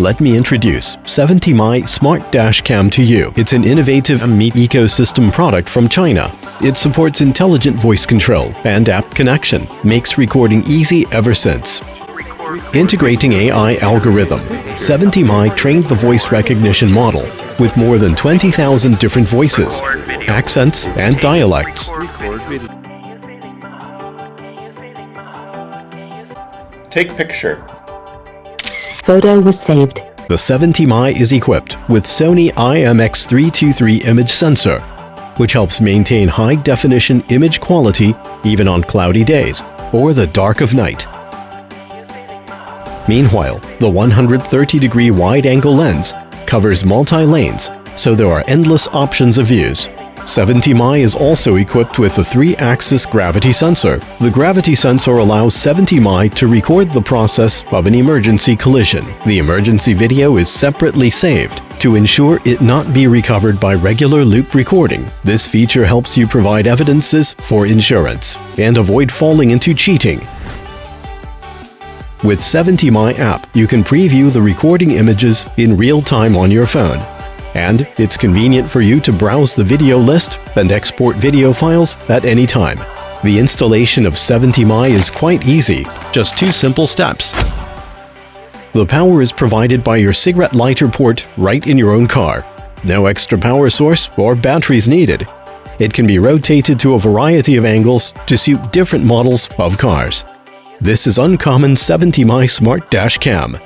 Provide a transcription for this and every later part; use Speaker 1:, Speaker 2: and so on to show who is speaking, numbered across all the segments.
Speaker 1: Let me introduce 70My Smart Dash Cam to you. It's an innovative Meet ecosystem product from China. It supports intelligent voice control and app connection, makes recording easy ever since. Integrating AI algorithm, 70My trained the voice recognition model with more than 20,000 different voices, accents, and dialects.
Speaker 2: Take picture.
Speaker 3: Photo was saved.
Speaker 1: The 70My is equipped with Sony IMX323 image sensor, which helps maintain high-definition image quality even on cloudy days or the dark of night. Meanwhile, the 130-degree wide-angle lens covers multi-lanes, so there are endless options of views. 70My is also equipped with a 3-axis gravity sensor. The gravity sensor allows 70My to record the process of an emergency collision. The emergency video is separately saved to ensure it not be recovered by regular loop recording. This feature helps you provide evidences for insurance and avoid falling into cheating. With 70My app, you can preview the recording images in real time on your phone. And it's convenient for you to browse the video list and export video files at any time. The installation of 70My is quite easy, just 2 simple steps. The power is provided by your cigarette lighter port right in your own car. No extra power source or batteries needed. It can be rotated to a variety of angles to suit different models of cars. This is uncommon 70My Smart Dash Cam.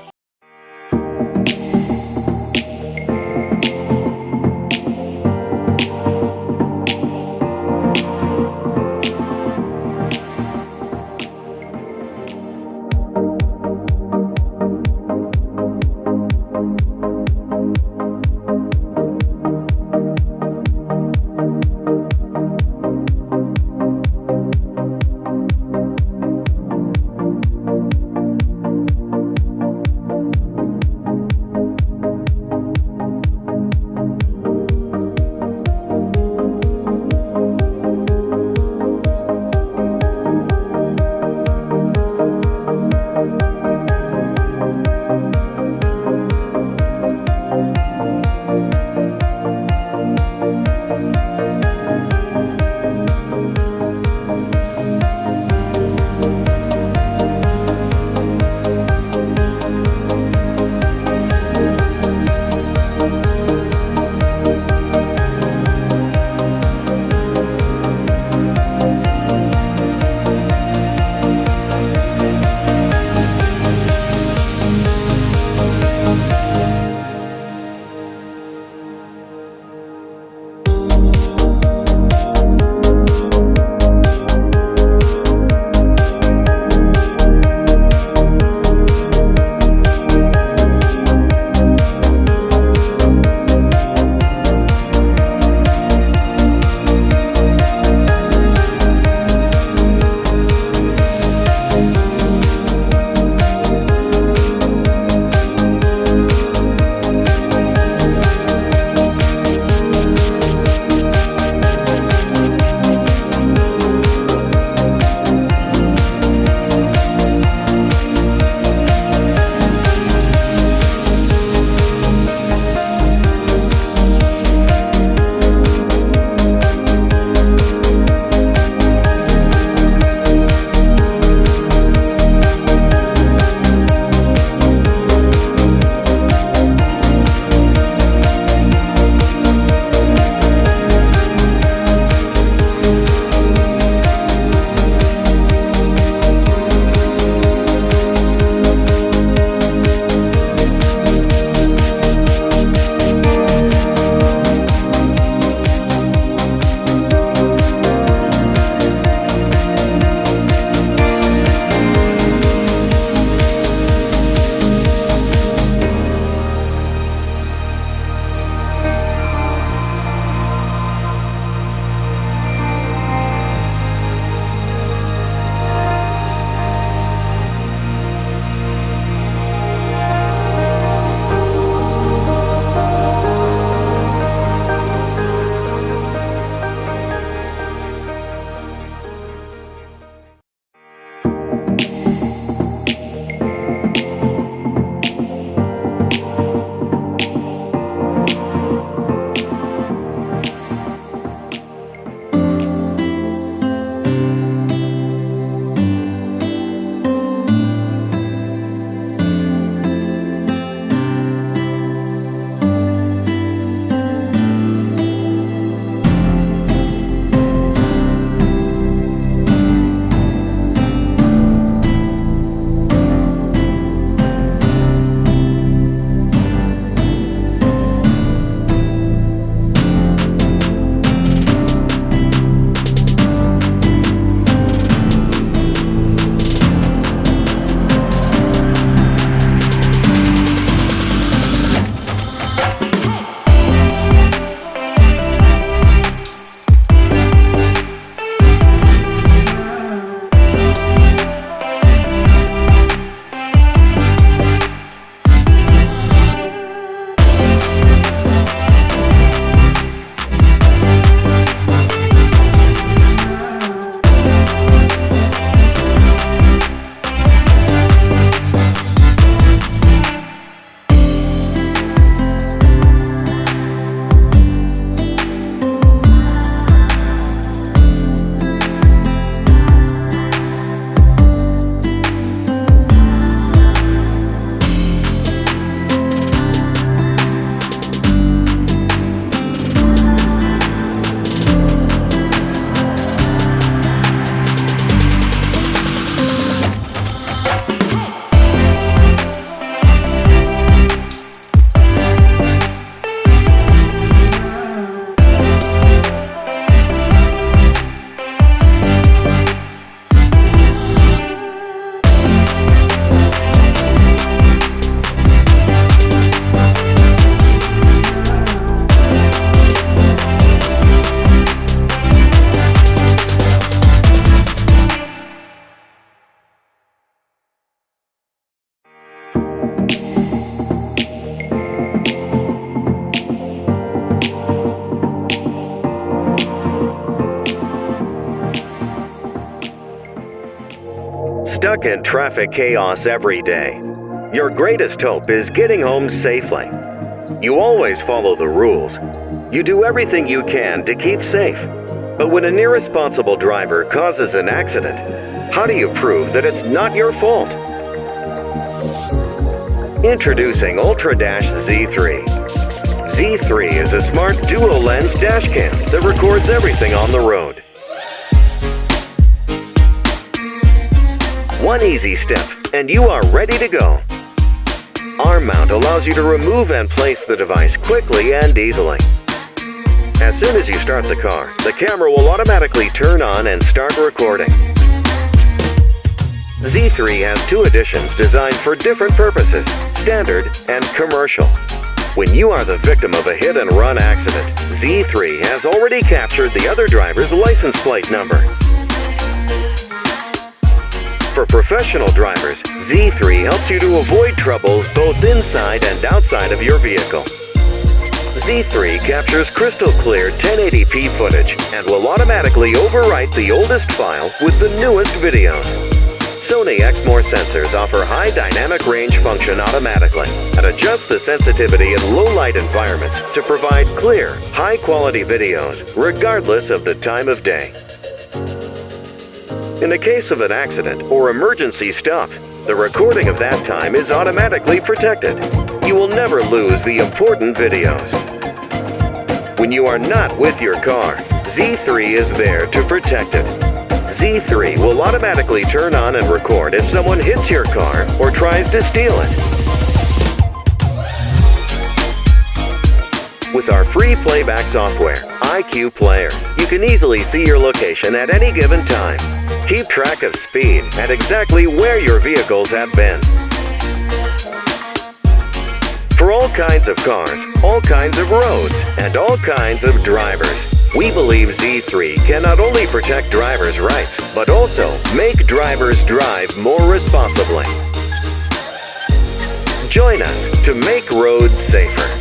Speaker 4: stuck in traffic chaos every day. Your greatest hope is getting home safely. You always follow the rules. You do everything you can to keep safe. But when an irresponsible driver causes an accident, how do you prove that it's not your fault? Introducing Ultra Dash Z3. Z3 is a smart dual-lens dash cam that records everything on the road. One easy step, and you are ready to go. Arm mount allows you to remove and place the device quickly and easily. As soon as you start the car, the camera will automatically turn on and start recording. Z3 has 2 editions designed for different purposes, standard and commercial. When you are the victim of a hit-and-run accident, Z3 has already captured the other driver's license plate number. For professional drivers, Z3 helps you to avoid troubles both inside and outside of your vehicle. Z3 captures crystal clear 1080p footage and will automatically overwrite the oldest file with the newest videos. Sony Exmor sensors offer high dynamic range function automatically and adjust the sensitivity in low-light environments to provide clear, high-quality videos regardless of the time of day. In the case of an accident or emergency stop, the recording of that time is automatically protected. You will never lose the important videos. When you are not with your car, Z3 is there to protect it. Z3 will automatically turn on and record if someone hits your car or tries to steal it. With our free playback software, IQ Player, you can easily see your location at any given time. Keep track of speed and exactly where your vehicles have been. For all kinds of cars, all kinds of roads, and all kinds of drivers, we believe Z3 can not only protect drivers' rights, but also make drivers drive more responsibly. Join us to make roads safer.